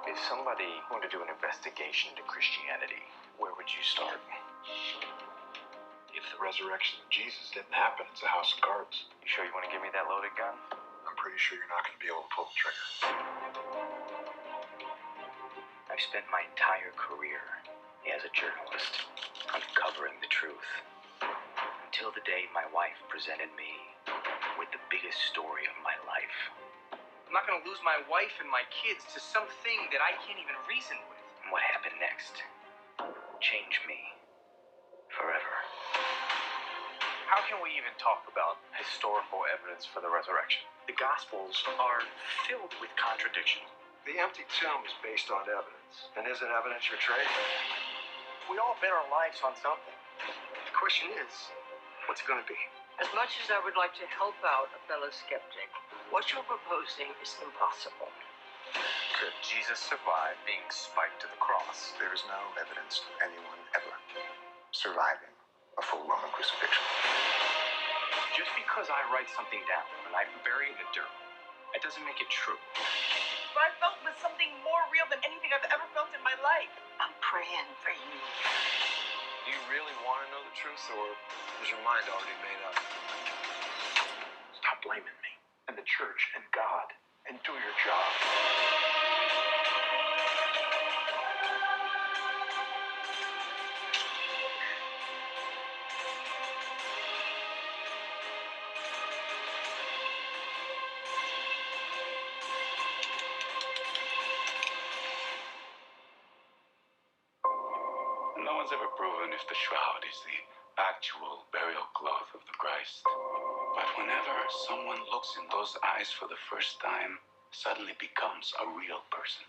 If somebody wanted to do an investigation into Christianity, where would you start? If the resurrection of Jesus didn't happen, it's a house of cards. You sure you want to give me that loaded gun? I'm pretty sure you're not going to be able to pull the trigger. I've spent my entire career as a journalist uncovering the truth. Until the day my wife presented me with the biggest story of my life. I'm not going to lose my wife and my kids to something that I can't even reason with. And what happened next changed me forever. How can we even talk about historical evidence for the resurrection? The Gospels are filled with contradictions. The empty tomb is based on evidence. And isn't evidence your trade? We all bet our lives on something. The question is, what's it going to be? As much as I would like to help out a fellow skeptic, what you're proposing is impossible. Could Jesus survive being spiked to the cross? There is no evidence of anyone ever surviving a full Roman crucifixion. Just because I write something down and I bury it in the dirt, that doesn't make it true. What I felt was something more real than anything I've ever felt in my life. I'm praying for you. Do you really want to know the truth, or Is your mind already made up? stop blaming me and the church and God and do your job? No one's ever proven if the shroud is the actual burial cloth of the Christ. But whenever someone looks in those eyes for the first time, suddenly becomes a real person.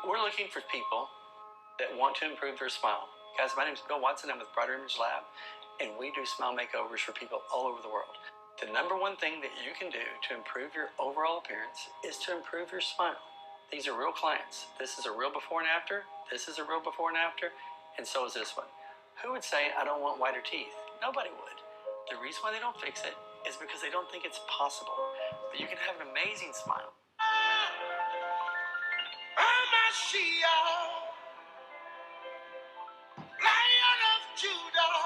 We're looking for people that want to improve their smile. Guys, my name is Bill Watson. I'm with Brighter Image Lab, and we do smile makeovers for people all over the world. The number one thing that you can do to improve your overall appearance is to improve your smile. These are real clients. This is a real before and after. This is a real before and after, and so is this one. Who would say, I don't want whiter teeth? Nobody would. The reason why they don't fix it is because they don't think it's possible. But you can have an amazing smile. Lion of Judah,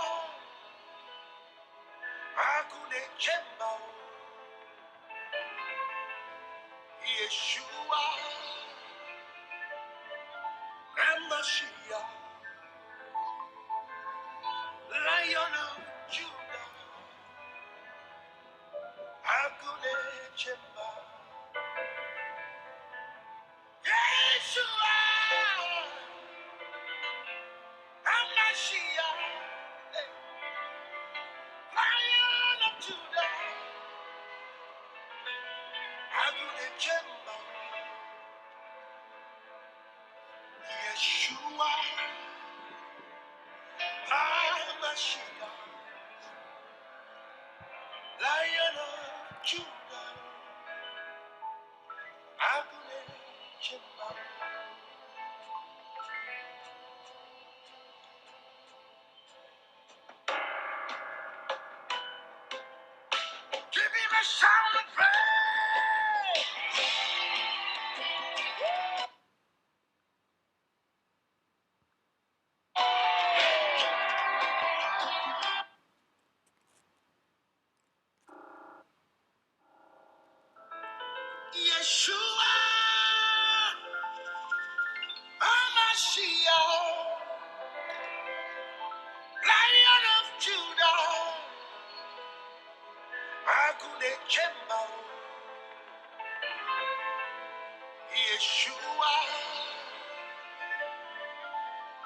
Akune Chemba, Yeshua, Ramashia, Lion of Judah, Akune Chemba, Yeshua, Ramashia, Lion of Judah, Akune Chemba, Yeshua, Hamashiach, Lion of Judah, Agune Chemba. Give him a shout of praise. Yeshua, Hamashiach, Lion of Judah, Agune Chemba, Yeshua,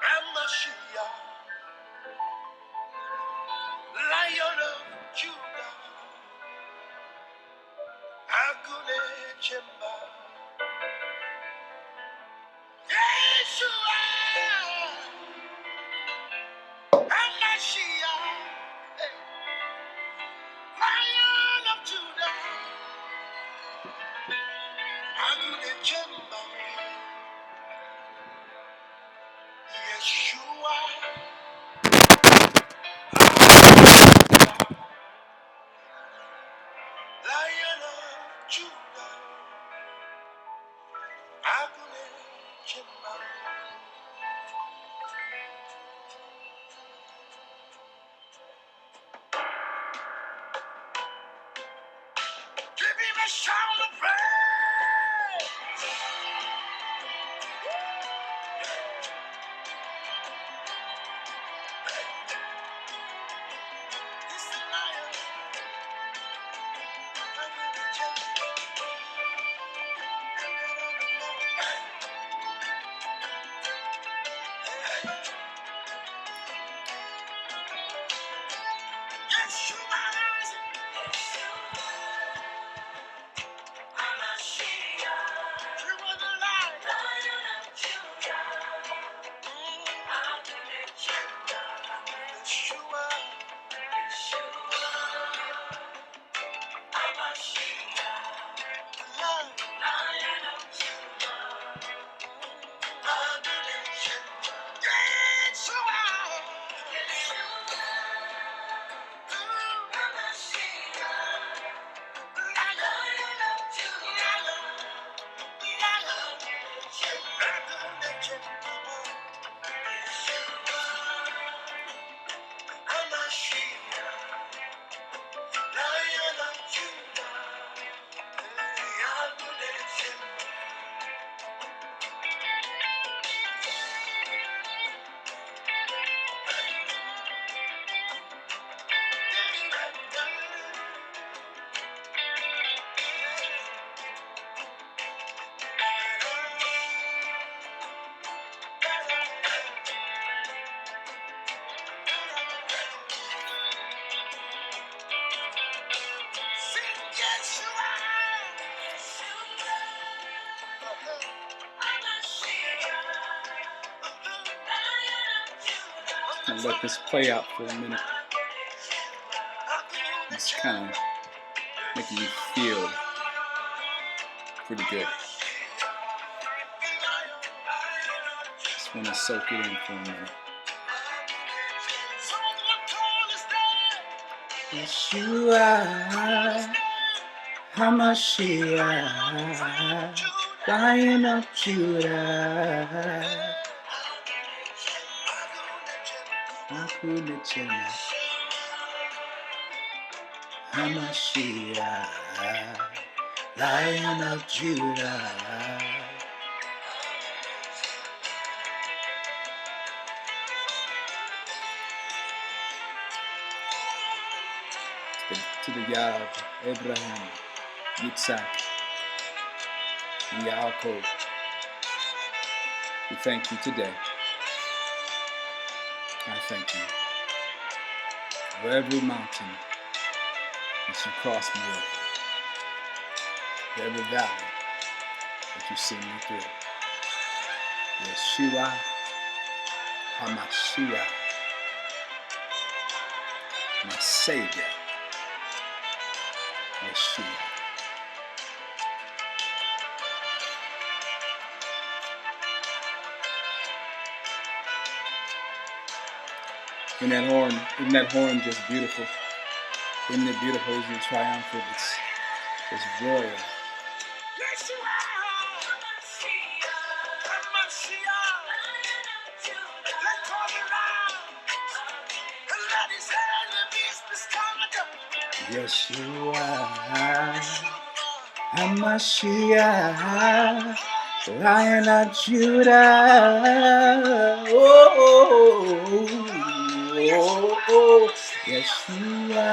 Hamashiach, Lion of Judah, Agune Chemba, Yeshua, Hamashiach, Lion of Judah, Agune Chemba, Yeshua, Lion of Judah, Agune Chemba. Give him a shout of praise. He's the lion. Agune Chemba. Yeshua is you are the lion of Judah. Yeshua, lion of I'll let this play out for a minute. It's kind of making me feel pretty good. Just want to soak it in for a minute. Yeshua, Hamashiach, Lion of Judah, Agune Chemba, Hamashiach, Lion of Judah. To the Yah of Abraham, Yitzhak, and Yaakov, we thank you today. I thank you for every mountain that you crossed me over, for every valley that you seen me through. Yeshua HaMashiach, my Savior, Yeshua. Isn't that horn just beautiful? Isn't it beautiful? Isn't it triumphant? It's royal. Yeshua, HaMashiach, Lion of Judah. Oh, Yeshua,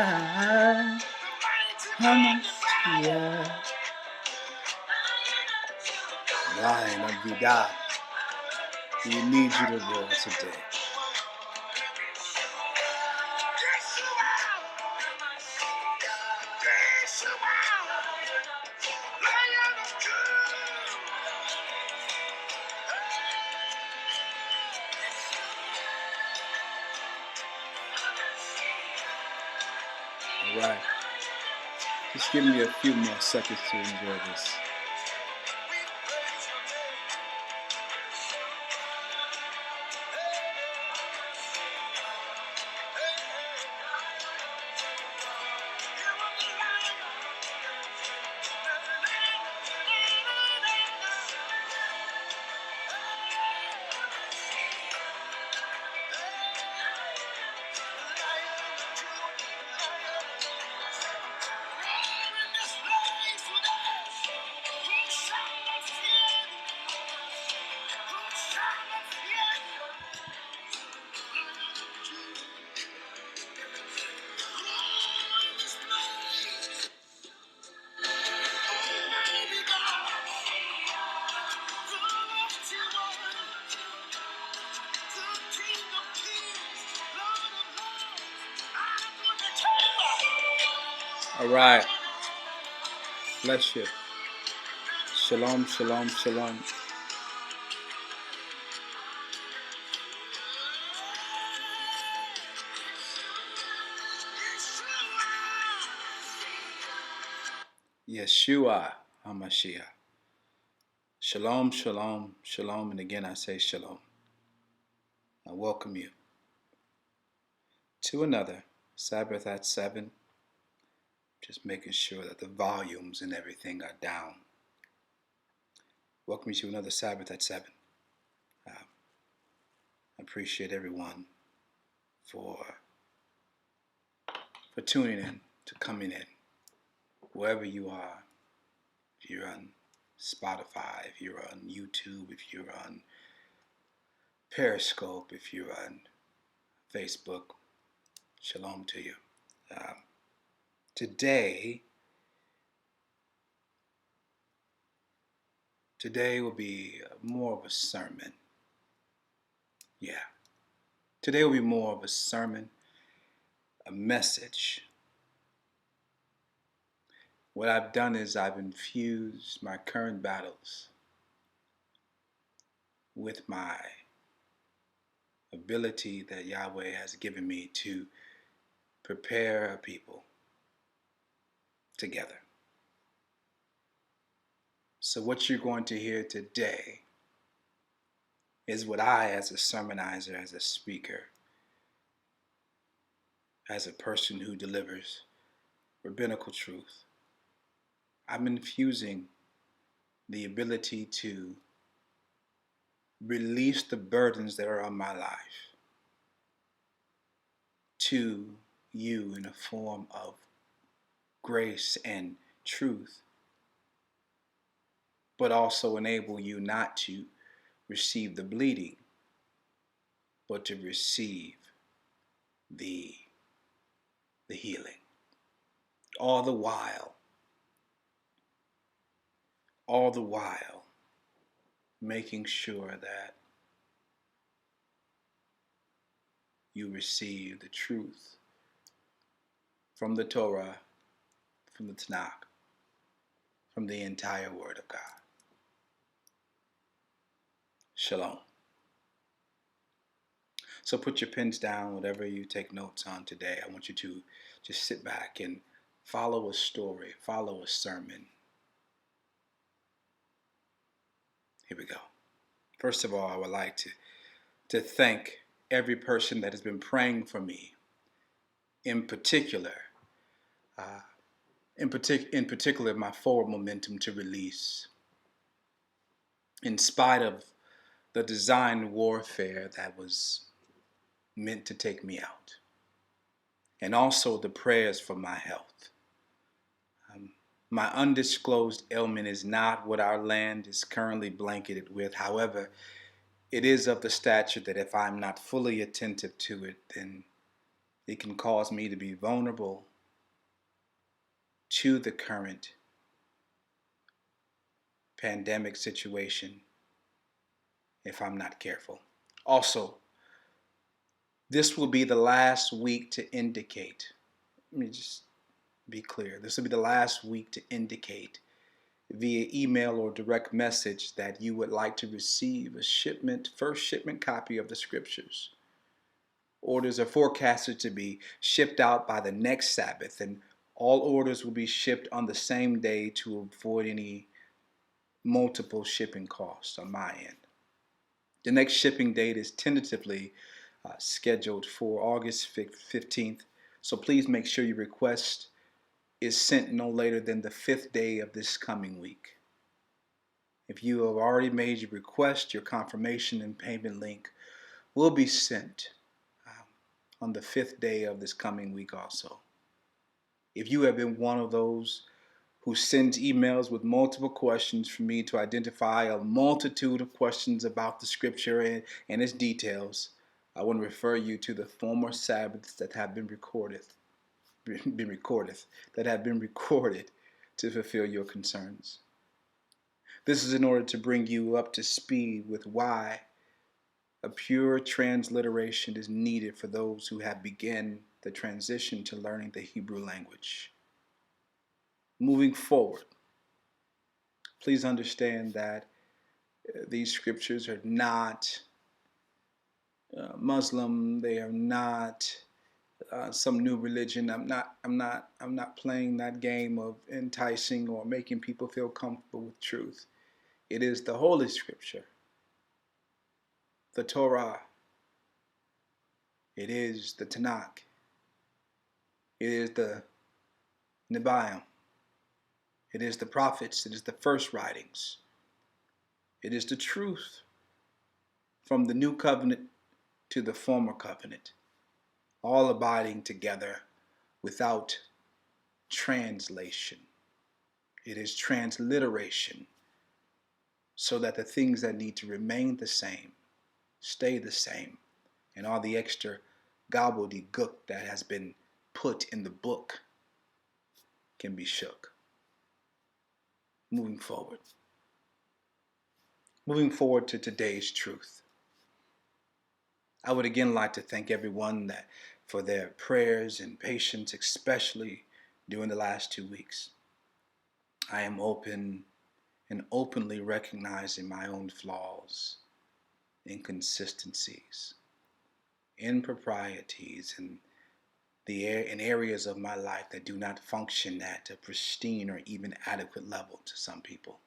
HaMashiach, Lion of Judah. We need you to roar today. All right. Just give me a few more seconds to enjoy this. All right. Bless you. Shalom, shalom, shalom. Yeshua HaMashiach. Shalom, shalom, shalom. And again, I say shalom. I welcome you to another Sabbath at 7. Just making sure that the volumes and everything are down. Welcome you to another Sabbath at 7. I appreciate everyone for tuning in, to coming in, wherever you are. If you're on Spotify, if you're on YouTube, if you're on Periscope, if you're on Facebook, shalom to you. Today will be more of a sermon. Yeah. Today will be more of a sermon, a message. What I've done is I've infused my current battles with my ability that Yahweh has given me to prepare a people together. So what you're going to hear today is what I, as a sermonizer, as a speaker, as a person who delivers rabbinical truth, I'm infusing the ability to release the burdens that are on my life to you in a form of grace and truth, but also enable you not to receive the bleeding, but to receive the healing. All the while making sure that you receive the truth from the Torah, from the Tanakh, from the entire Word of God. Shalom. So put your pens down, whatever you take notes on today. I want you to just sit back and follow a story, follow a sermon. Here we go. First of all, I would like to thank every person that has been praying for me. In particular, my forward momentum to release. In spite of the design warfare that was meant to take me out. And also the prayers for my health. My undisclosed ailment is not what our land is currently blanketed with. However, it is of the stature that if I'm not fully attentive to it, then it can cause me to be vulnerable to the current pandemic situation if I'm not careful. Also, this will be the last week to indicate, let me just be clear, this will be the last week to indicate via email or direct message that you would like to receive a first shipment copy of the scriptures. Orders are forecasted to be shipped out by the next Sabbath, and all orders will be shipped on the same day to avoid any multiple shipping costs on my end. The next shipping date is tentatively scheduled for August 15th, so please make sure your request is sent no later than the 5th day of this coming week. If you have already made your request, your confirmation and payment link will be sent on the 5th day of this coming week also. If you have been one of those who sends emails with multiple questions for me to identify a multitude of questions about the scripture and its details, I want to refer you to the former Sabbaths that have been recorded to fulfill your concerns. This is in order to bring you up to speed with why a pure transliteration is needed for those who have begun the transition to learning the Hebrew language. Moving forward, please understand that these scriptures are not Muslim. They are not some new religion. I'm not playing that game of enticing or making people feel comfortable with truth. It is the Holy Scripture, the Torah. It is the Tanakh. It is the Nebiim. It is the prophets. It is the first writings. It is the truth from the new covenant to the former covenant, all abiding together without translation. It is transliteration, so that the things that need to remain the same stay the same, and all the extra gobbledygook that has been put in the book can be shook. Moving forward to today's truth. I would again like to thank everyone for their prayers and patience, especially during the last 2 weeks. I am open and openly recognizing my own flaws, inconsistencies, improprieties, and in areas of my life that do not function at a pristine or even adequate level to some people,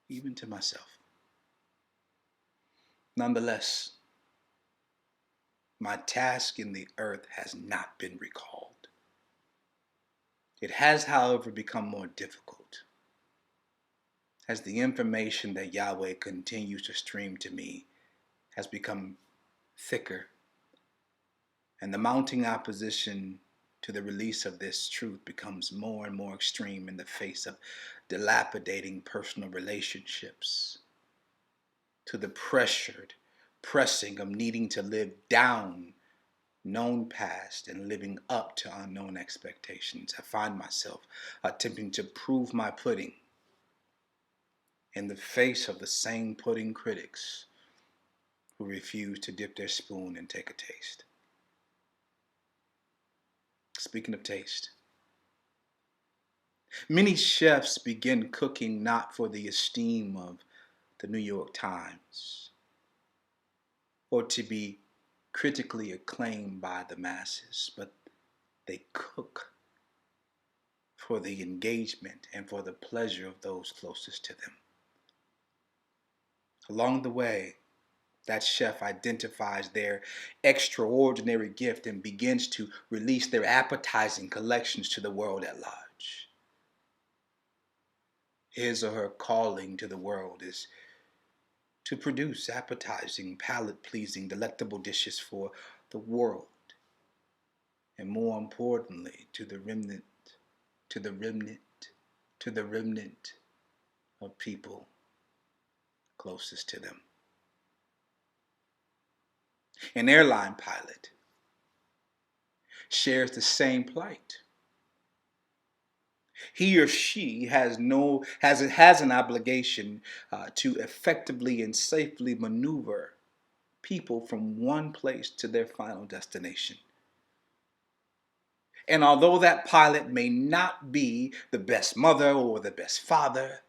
even to myself. Nonetheless, my task in the earth has not been recalled. It has, however, become more difficult as the information that Yahweh continues to stream to me has become thicker, and the mounting opposition to the release of this truth becomes more and more extreme in the face of dilapidating personal relationships, to the pressing of needing to live down known past and living up to unknown expectations. I find myself attempting to prove my pudding in the face of the same pudding critics who refuse to dip their spoon and take a taste. Speaking of taste, many chefs begin cooking not for the esteem of the New York Times or to be critically acclaimed by the masses, but they cook for the engagement and for the pleasure of those closest to them. Along the way, that chef identifies their extraordinary gift and begins to release their appetizing collections to the world at large. His or her calling to the world is to produce appetizing, palate-pleasing, delectable dishes for the world, and more importantly, to the remnant to the remnant of people closest to them. An airline pilot shares the same plight. He or she has an obligation to effectively and safely maneuver people from one place to their final destination. And although that pilot may not be the best mother or the best father,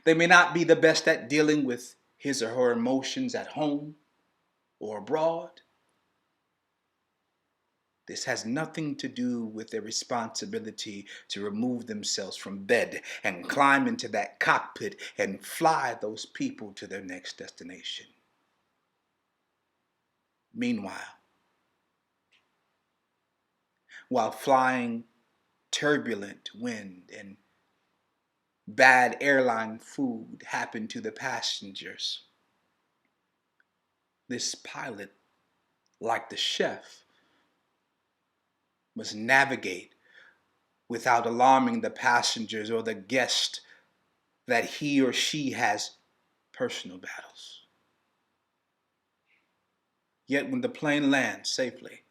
they may not be the best at dealing with his or her emotions at home or abroad, this has nothing to do with their responsibility to remove themselves from bed and climb into that cockpit and fly those people to their next destination. Meanwhile, while flying turbulent wind and bad airline food happen to the passengers, this pilot, like the chef, must navigate without alarming the passengers or the guest that he or she has personal battles. Yet when the plane lands safely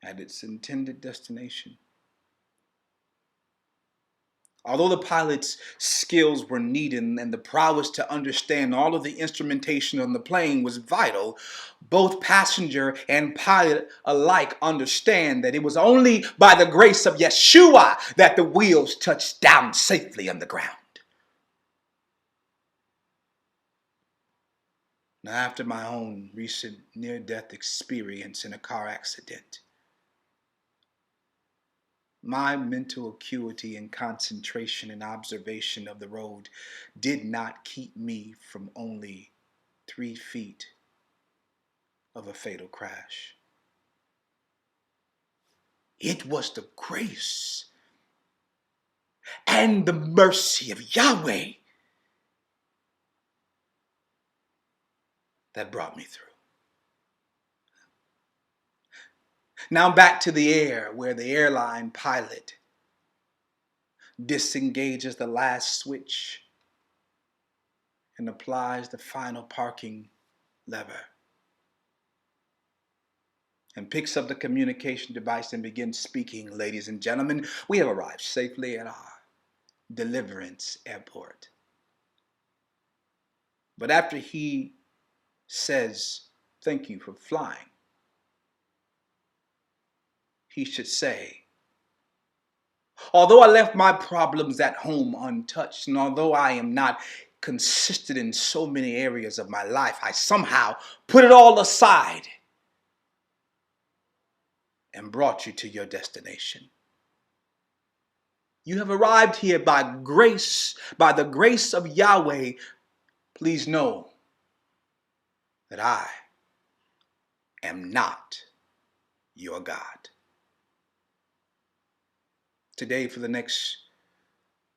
at its intended destination, although the pilot's skills were needed and the prowess to understand all of the instrumentation on the plane was vital, both passenger and pilot alike understand that it was only by the grace of Yeshua that the wheels touched down safely on the ground. Now, after my own recent near-death experience in a car accident, my mental acuity and concentration and observation of the road did not keep me from only 3 feet of a fatal crash. It was the grace and the mercy of Yahweh that brought me through. Now back to the air, where the airline pilot disengages the last switch and applies the final parking lever and picks up the communication device and begins speaking. Ladies and gentlemen, we have arrived safely at our Deliverance airport. But after he says, "Thank you for flying," he should say, "Although I left my problems at home untouched, and although I am not consistent in so many areas of my life, I somehow put it all aside and brought you to your destination. You have arrived here by grace, by the grace of Yahweh. Please know that I am not your God." Today, for the next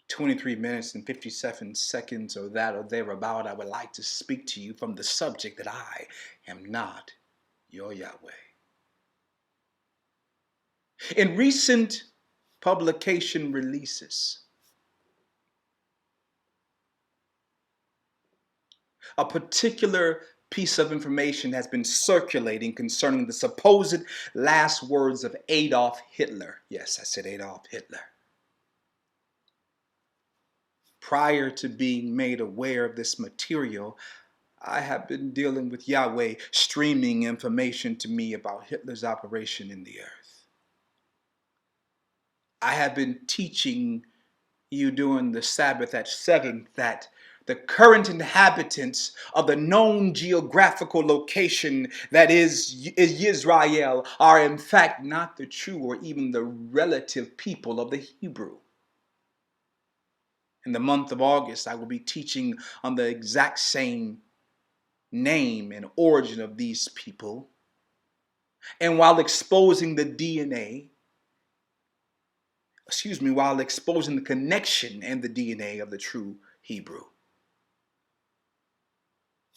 23 minutes and 57 seconds or that or thereabout, I would like to speak to you from the subject that I am not your Yahweh. In recent publication releases, a particular piece of information has been circulating concerning the supposed last words of Adolf Hitler. Yes, I said Adolf Hitler. Prior to being made aware of this material, I have been dealing with Yahweh streaming information to me about Hitler's operation in the earth. I have been teaching you during the Sabbath at 7 that the current inhabitants of the known geographical location that is Israel are in fact not the true or even the relative people of the Hebrew. In the month of August, I will be teaching on the exact same name and origin of these people. And while exposing the while exposing the connection and the DNA of the true Hebrew.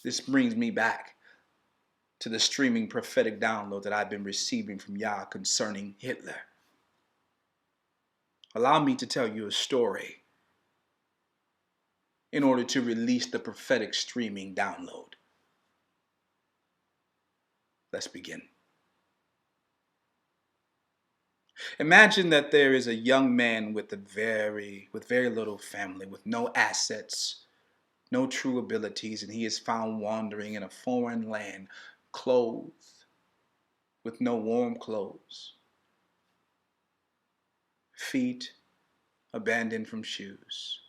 This brings me back to the streaming prophetic download that I've been receiving from Yah concerning Hitler. Allow me to tell you a story in order to release the prophetic streaming download. Let's begin. Imagine that there is a young man with very little family, with no assets, no true abilities, and he is found wandering in a foreign land, clothed with no warm clothes, feet abandoned from shoes.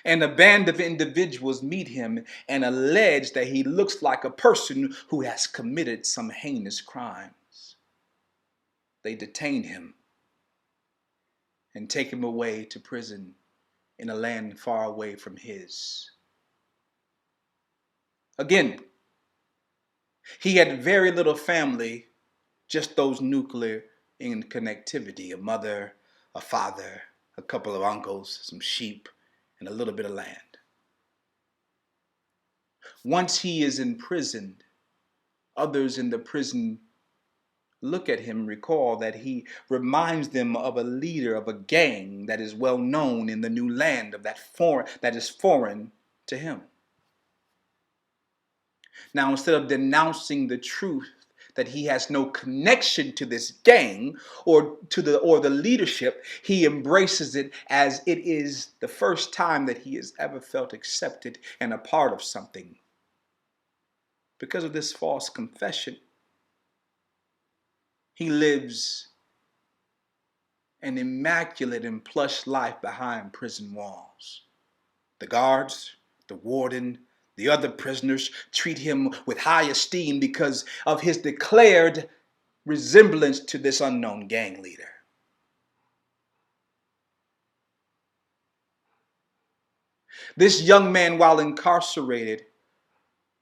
And a band of individuals meet him and allege that he looks like a person who has committed some heinous crimes. They detain him and take him away to prison in a land far away from his. Again, he had very little family, just those nuclear in connectivity, a mother, a father, a couple of uncles, some sheep, and a little bit of land. Once he is imprisoned, others in the prison look at him, recall that he reminds them of a leader of a gang that is well known in the new land of that is foreign to him. Now, instead of denouncing the truth that he has no connection to this gang or the leadership, he embraces it as it is the first time that he has ever felt accepted and a part of something. Because of this false confession, he lives an immaculate and plush life behind prison walls. The guards, the warden, the other prisoners treat him with high esteem because of his declared resemblance to this unknown gang leader. This young man, while incarcerated,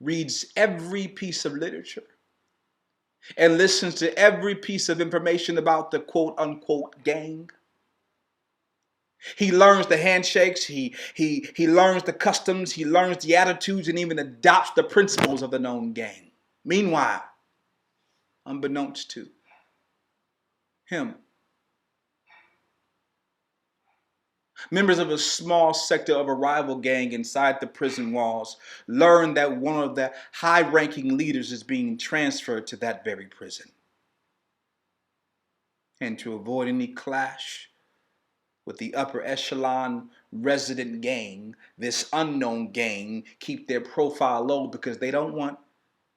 reads every piece of literature and listens to every piece of information about the quote-unquote gang. He learns the handshakes, he learns the customs, he learns the attitudes, and even adopts the principles of the known gang. Meanwhile, unbeknownst to him, members of a small sector of a rival gang inside the prison walls learn that one of the high-ranking leaders is being transferred to that very prison. And to avoid any clash with the upper echelon resident gang, this unknown gang keep their profile low because they don't want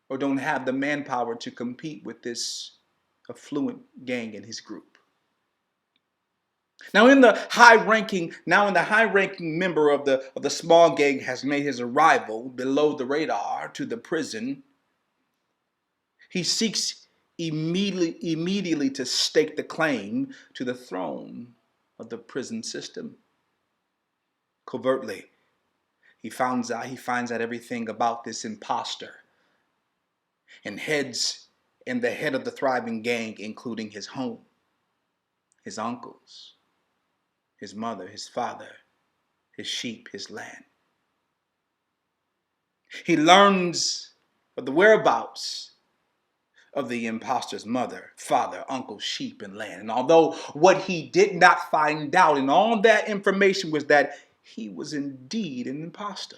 or don't have the manpower to compete with this affluent gang in his group. Now, the high-ranking member of the small gang has made his arrival below the radar to the prison. He seeks immediately to stake the claim to the throne of the prison system. Covertly, he finds out everything about this imposter and the head of the thriving gang, including his home, his uncles, his mother, his father, his sheep, his land. He learns of the whereabouts of the imposter's mother, father, uncle, sheep, and land. And although what he did not find out in all that information was that he was indeed an imposter.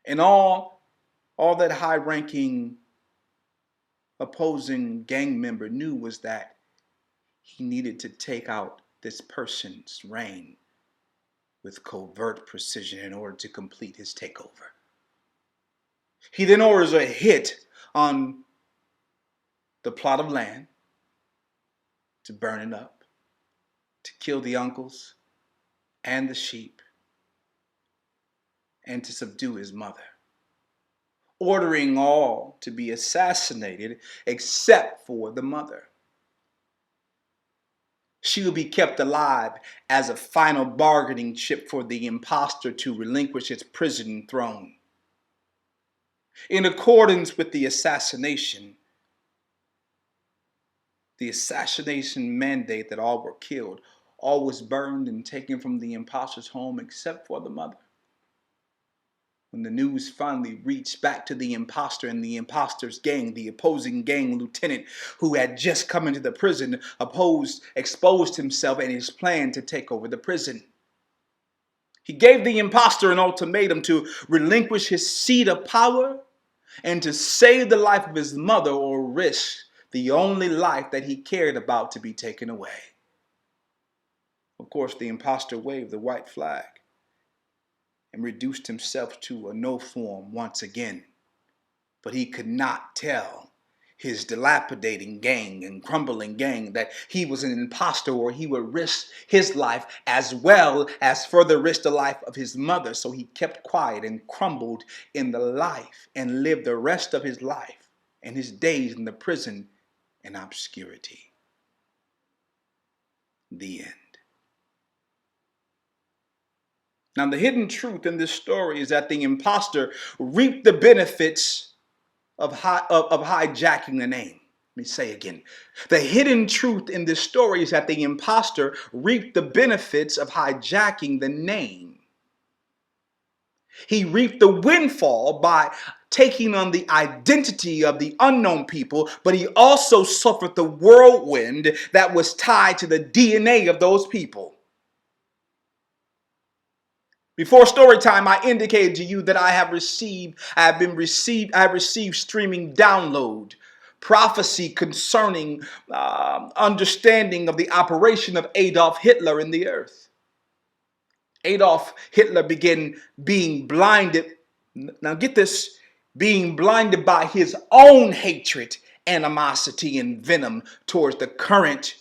And all that high-ranking opposing gang member knew was that he needed to take out this person's reign with covert precision in order to complete his takeover. He then orders a hit on the plot of land, to burn it up, to kill the uncles and the sheep, and to subdue his mother, ordering all to be assassinated except for the mother. She will be kept alive as a final bargaining chip for the imposter to relinquish its prison throne. In accordance with the assassination mandate that all were killed, all was burned and taken from the imposter's home except for the mother, when the news finally reached back to the imposter and the imposter's gang, the opposing gang lieutenant who had just come into the prison, exposed himself and his plan to take over the prison. He gave the imposter an ultimatum to relinquish his seat of power and to save the life of his mother or risk the only life that he cared about to be taken away. Of course, the imposter waved the white flag and reduced himself to a no form once again. But he could not tell his dilapidating gang and crumbling gang that he was an imposter, or he would risk his life as well as further risk the life of his mother. So he kept quiet and crumbled in the life and lived the rest of his life and his days in the prison in obscurity. The end. Now, the hidden truth in this story is that the imposter reaped the benefits of hijacking the name. Let me say again. The hidden truth in this story is that the imposter reaped the benefits of hijacking the name. He reaped the windfall by taking on the identity of the unknown people, but he also suffered the whirlwind that was tied to the DNA of those people. Before story time, I indicated to you that I have received streaming download prophecy concerning understanding of the operation of Adolf Hitler in the earth. Adolf Hitler began being blinded. Now get this, being blinded by his own hatred, animosity, and venom towards the current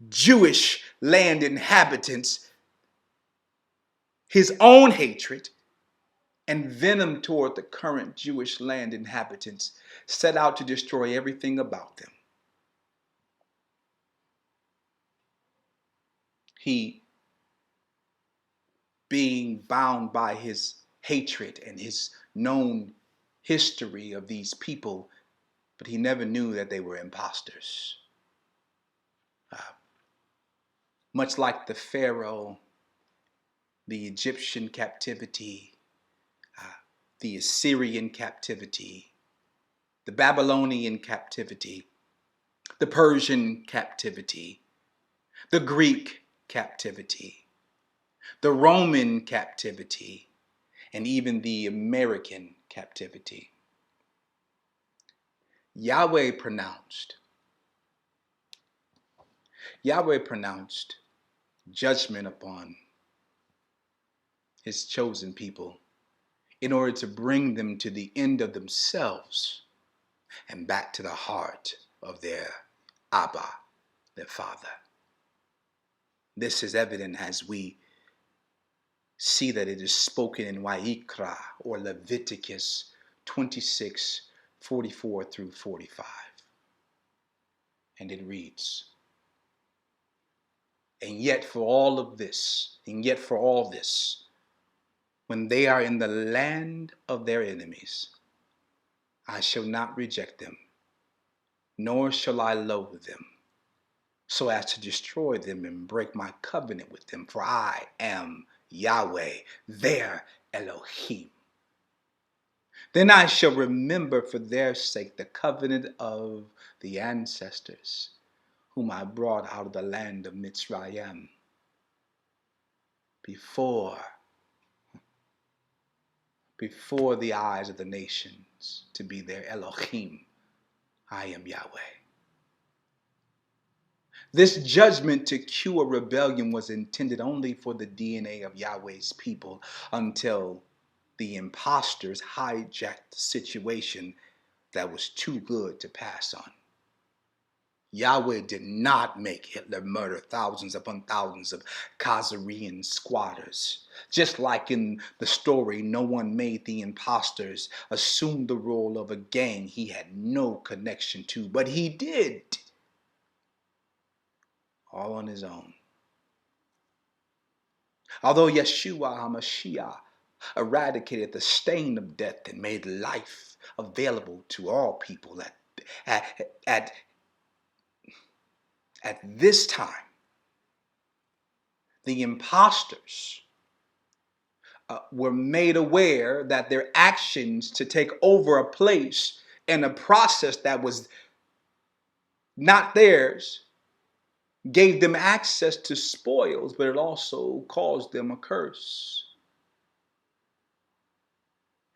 Jewish land inhabitants. His own hatred and venom toward the current Jewish land inhabitants set out to destroy everything about them. He, being bound by his hatred and his known history of these people, but he never knew that they were imposters. Much like the Pharaoh, the Egyptian captivity, the Assyrian captivity, the Babylonian captivity, the Persian captivity, the Greek captivity, the Roman captivity, and even the American captivity. Yahweh pronounced judgment upon his chosen people in order to bring them to the end of themselves and back to the heart of their Abba, their Father. This is evident as we see that it is spoken in Wayikra, or Leviticus 26:44 through 45. And it reads, and yet for all this, when they are in the land of their enemies, I shall not reject them, nor shall I loathe them, so as to destroy them and break my covenant with them. For I am Yahweh, their Elohim. Then I shall remember for their sake the covenant of the ancestors, whom I brought out of the land of Mitzrayim, before the eyes of the nations, to be their Elohim. I am Yahweh. This judgment to cure rebellion was intended only for the DNA of Yahweh's people until the imposters hijacked the situation that was too good to pass on. Yahweh did not make Hitler murder thousands upon thousands of Khazarian squatters. Just like in the story, no one made the imposters assume the role of a gang he had no connection to, but he did, all on his own. Although Yeshua HaMashiach eradicated the stain of death and made life available to all people at this time, the imposters were made aware that their actions to take over a place and a process that was not theirs gave them access to spoils, but it also caused them a curse.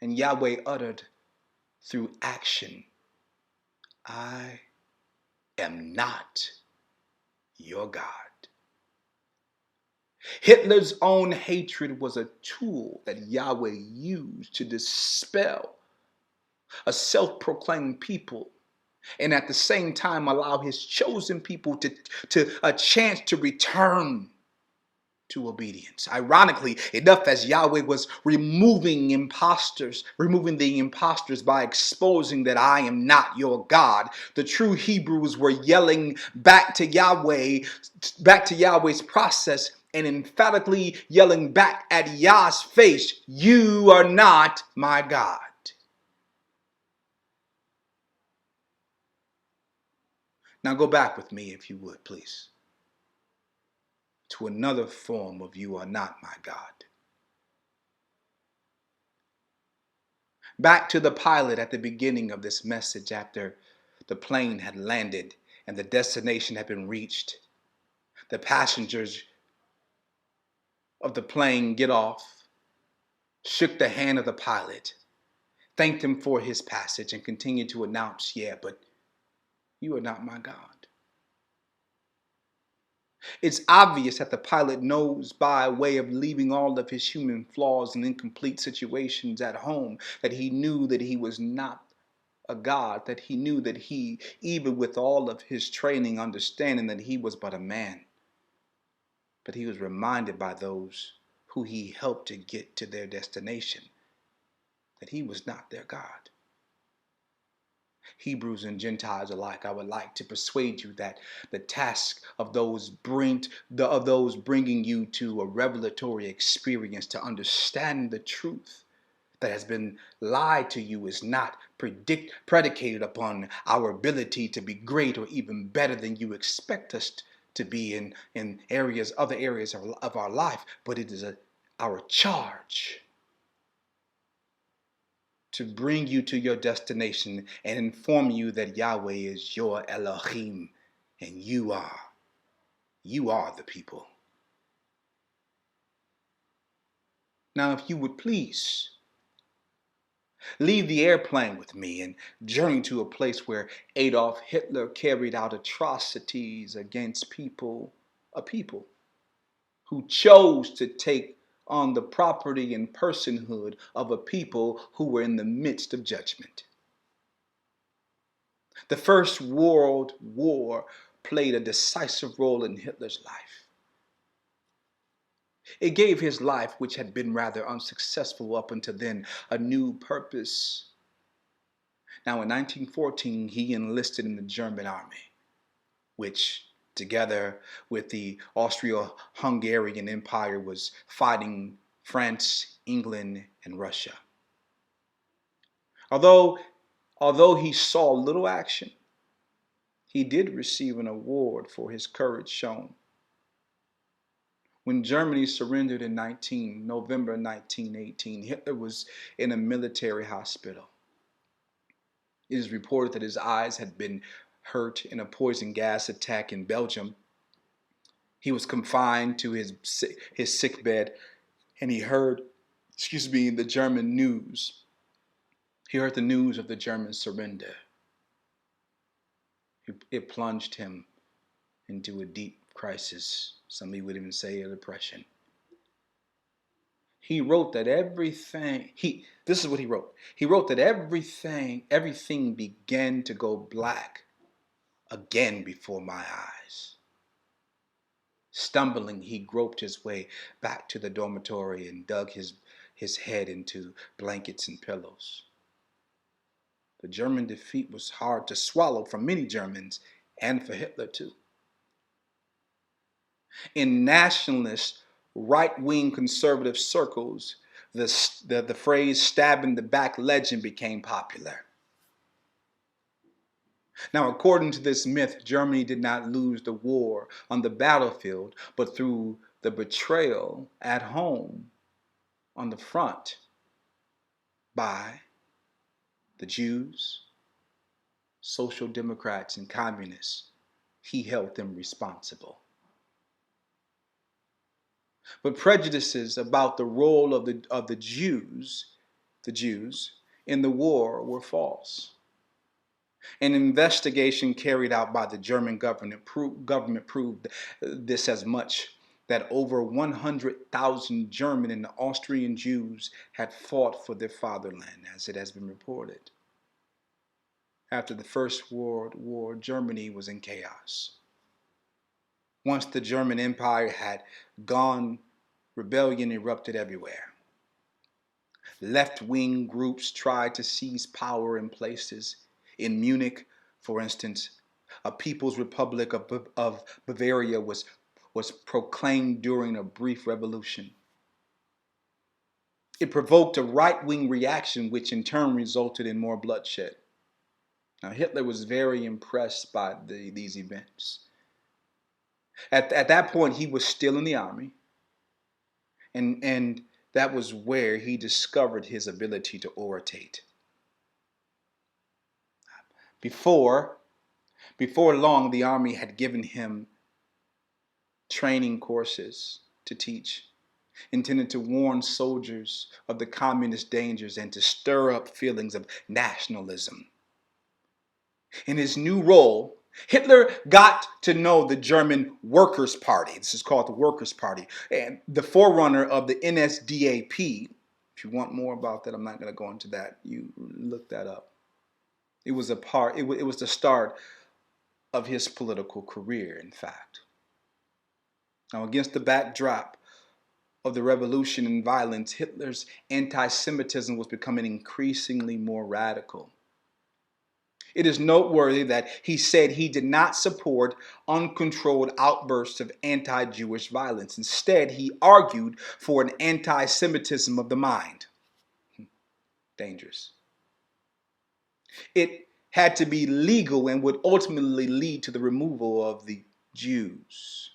And Yahweh uttered through action, I am not your God. Hitler's own hatred was a tool that Yahweh used to dispel a self-proclaimed people and at the same time allow his chosen people to a chance to return to obedience. Ironically enough, as Yahweh was removing the imposters by exposing that I am not your God, the true Hebrews were yelling back to Yahweh's process and emphatically yelling back at Yah's face, you are not my God. Now go back with me, if you would, please, to another form of you are not my God. Back to the pilot at the beginning of this message after the plane had landed and the destination had been reached. The passengers of the plane get off, shook the hand of the pilot, thanked him for his passage, and continued to announce, yeah, but you are not my God. It's obvious that the pilot knows by way of leaving all of his human flaws and incomplete situations at home that he knew that he was not a God, that he knew that he, even with all of his training, understanding that he was but a man. But he was reminded by those who he helped to get to their destination that he was not their God. Hebrews and Gentiles alike, I would like to persuade you that the task of those bringing you to a revelatory experience to understand the truth that has been lied to you is not predicated upon our ability to be great or even better than you expect us to be in other areas of our life, but it is our charge to bring you to your destination and inform you that Yahweh is your Elohim and you are the people. Now, if you would please leave the airplane with me and journey to a place where Adolf Hitler carried out atrocities against a people who chose to take on the property and personhood of a people who were in the midst of judgment. The First World War played a decisive role in Hitler's life. It gave his life, which had been rather unsuccessful up until then, a new purpose. Now, in 1914, he enlisted in the German army, which, together with the Austro-Hungarian Empire, was fighting France, England, and Russia. Although he saw little action, he did receive an award for his courage shown. When Germany surrendered in November 1918, Hitler was in a military hospital. It is reported that his eyes had been hurt in a poison gas attack in Belgium. He was confined to his sick bed, and he heard, the German news. He heard the news of the German surrender. It plunged him into a deep crisis. Some would even say a depression. He wrote that this is what he wrote. He wrote that everything began to go black again before my eyes. Stumbling, he groped his way back to the dormitory and dug his head into blankets and pillows. The German defeat was hard to swallow for many Germans and for Hitler too. In nationalist, right-wing conservative circles, the phrase "stab in the back legend" became popular. Now, according to this myth, Germany did not lose the war on the battlefield, but through the betrayal at home on the front by the Jews, Social Democrats, and Communists, he held them responsible. But prejudices about the role of the Jews in the war were false. An investigation carried out by the German government proved this as much, that over 100,000 German and Austrian Jews had fought for their fatherland, as it has been reported. After the First World War, Germany was in chaos. Once the German Empire had gone, rebellion erupted everywhere. Left-wing groups tried to seize power in places. In Munich, for instance, a People's Republic of Bavaria was proclaimed during a brief revolution. It provoked a right-wing reaction, which in turn resulted in more bloodshed. Now, Hitler was very impressed by these events. At that point, he was still in the army, and that was where he discovered his ability to oratate. Before long, the army had given him training courses to teach, intended to warn soldiers of the communist dangers and to stir up feelings of nationalism. In his new role, Hitler got to know the German Workers' Party. This is called the Workers' Party, and the forerunner of the NSDAP. If you want more about that, I'm not going to go into that. You look that up. It was the start of his political career, in fact. Now, against the backdrop of the revolution and violence, Hitler's anti-Semitism was becoming increasingly more radical. It is noteworthy that he said he did not support uncontrolled outbursts of anti-Jewish violence. Instead, he argued for an anti-Semitism of the mind. Dangerous. It had to be legal and would ultimately lead to the removal of the Jews,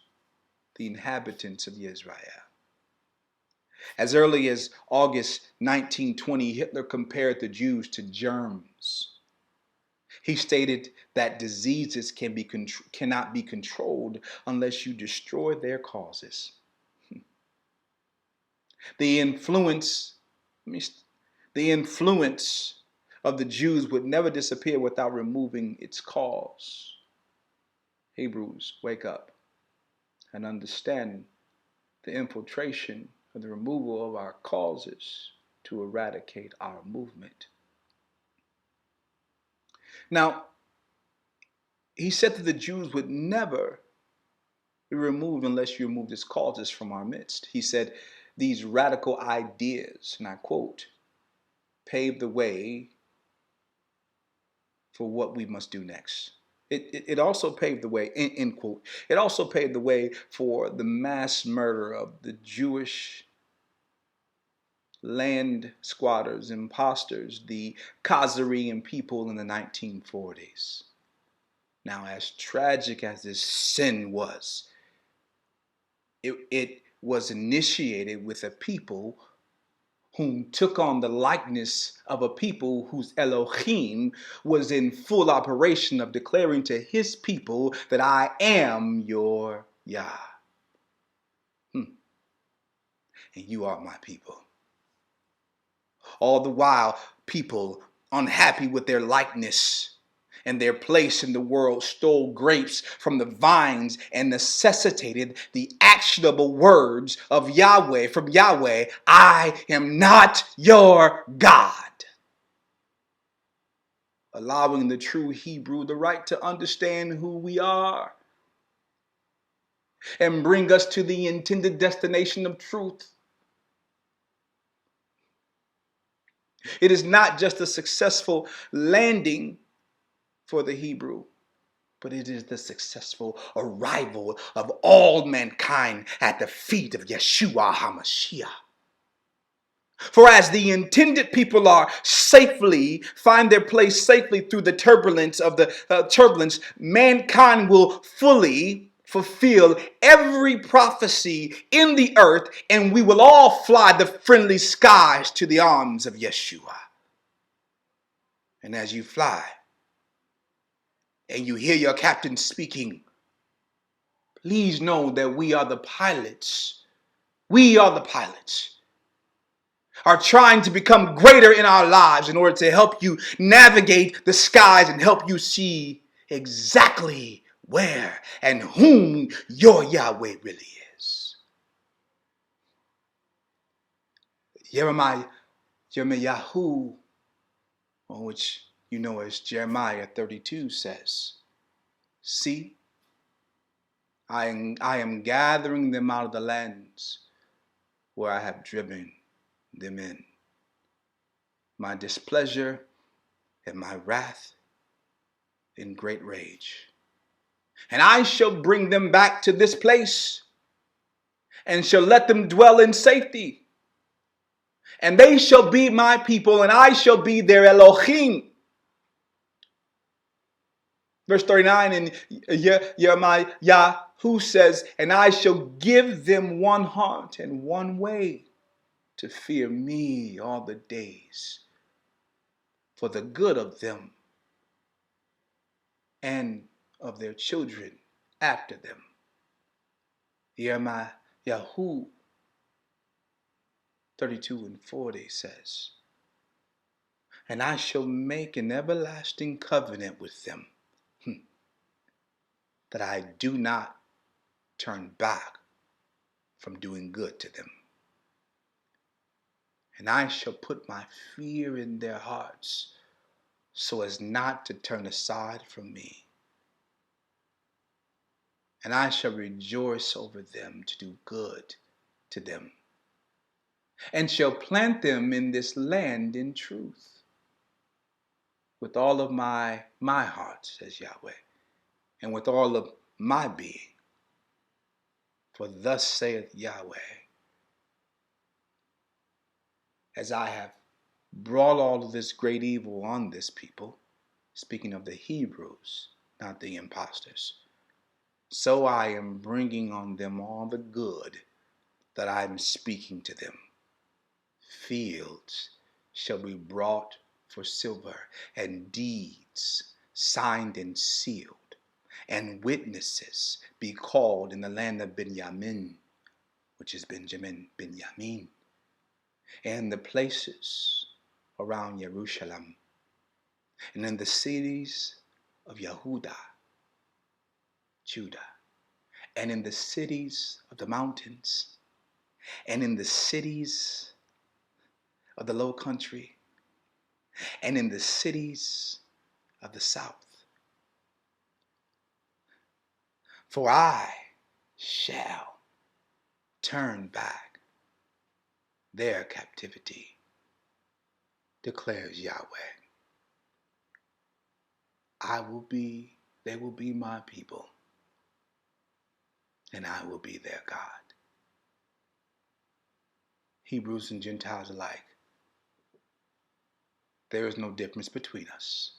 the inhabitants of Israel. As early as August 1920, Hitler compared the Jews to germs. He stated that diseases cannot be controlled unless you destroy their causes. The influence of the Jews would never disappear without removing its cause. Hebrews, wake up and understand the infiltration of the removal of our causes to eradicate our movement. Now, he said that the Jews would never be removed unless you remove its causes from our midst. He said these radical ideas, and I quote, pave the way for what we must do next. It also paved the way, end quote, it also paved the way for the mass murder of the Jewish land squatters, imposters, the Khazarian people in the 1940s. Now, as tragic as this sin was, it was initiated with a people whom took on the likeness of a people whose Elohim was in full operation of declaring to his people that I am your Yah. And you are my people. All the while, people unhappy with their likeness and their place in the world stole grapes from the vines and necessitated the actionable words of Yahweh from Yahweh, I am not your God. Allowing the true Hebrew the right to understand who we are and bring us to the intended destination of truth. It is not just a successful landing for the Hebrew, but it is the successful arrival of all mankind at the feet of Yeshua HaMashiach. For as the intended people find their place safely through the turbulence, mankind will fully fulfill every prophecy in the earth, and we will all fly the friendly skies to the arms of Yeshua. And as you fly, and you hear your captain speaking, please know that we are the pilots. We are the pilots. Are trying to become greater in our lives in order to help you navigate the skies and help you see exactly where and whom your Yahweh really is. Yirmiyahu, which you know as Jeremiah 32 says, see, I am gathering them out of the lands where I have driven them in. My displeasure and my wrath in great rage. And I shall bring them back to this place and shall let them dwell in safety. And they shall be my people, and I shall be their Elohim. Verse 39 in Jeremiah, who says, and I shall give them one heart and one way to fear me all the days for the good of them and of their children after them. Jeremiah 32 and 40 says, and I shall make an everlasting covenant with them, that I do not turn back from doing good to them. And I shall put my fear in their hearts so as not to turn aside from me. And I shall rejoice over them to do good to them, and shall plant them in this land in truth with all of my heart, says Yahweh, and with all of my being. For thus saith Yahweh, as I have brought all of this great evil on this people, speaking of the Hebrews, not the impostors, so I am bringing on them all the good that I am speaking to them. Fields shall be brought for silver, and deeds signed and sealed, and witnesses be called in the land of Benjamin, which is Benjamin, and the places around Jerusalem, and in the cities of Yehuda, Judah, and in the cities of the mountains, and in the cities of the low country, and in the cities of the south. For I shall turn back their captivity, declares Yahweh. They will be my people, and I will be their God. Hebrews and Gentiles alike, there is no difference between us.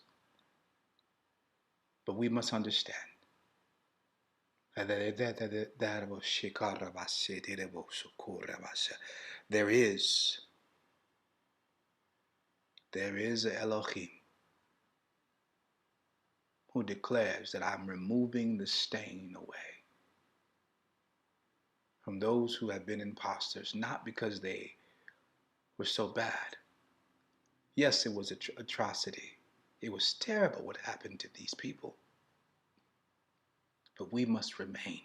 But we must understand that there is an Elohim who declares that I'm removing the stain away from those who have been imposters, not because they were so bad. Yes, it was an atrocity. It was terrible what happened to these people. But we must remain.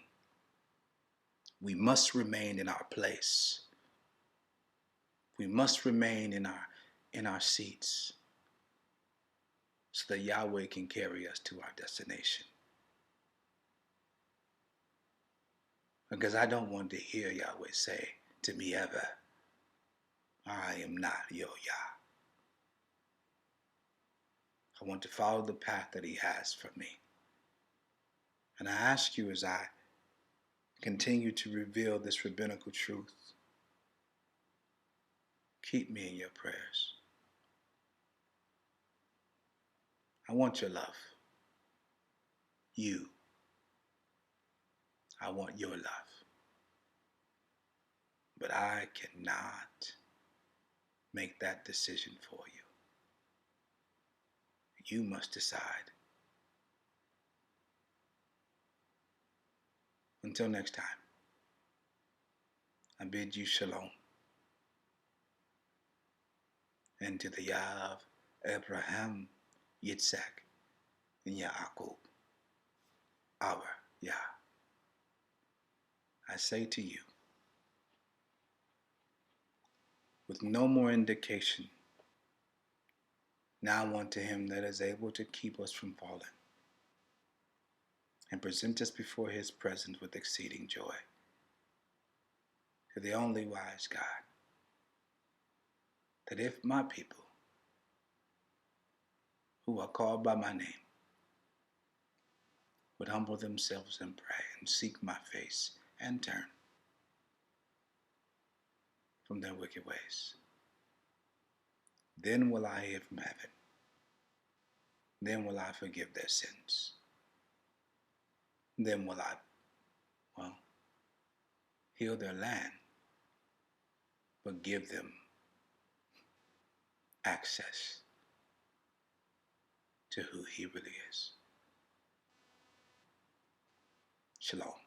We must remain in our place. We must remain in our seats so that Yahweh can carry us to our destination. Because I don't want to hear Yahweh say to me ever, I am not your Yah. I want to follow the path that he has for me. And I ask you, as I continue to reveal this rabbinical truth, keep me in your prayers. I want your love. You. I want your love. But I cannot make that decision for you. You must decide. Until next time, I bid you shalom. And to the Yah of Abraham, Yitzhak, and Yaakov, our Yah, I say to you, with no more indication, now unto him that is able to keep us from falling, and present us before his presence with exceeding joy, to the only wise God, that if my people, who are called by my name, would humble themselves and pray and seek my face and turn from their wicked ways, then will I hear from heaven. Then will I forgive their sins. Then will I, heal their land, but give them access to who he really is. Shalom.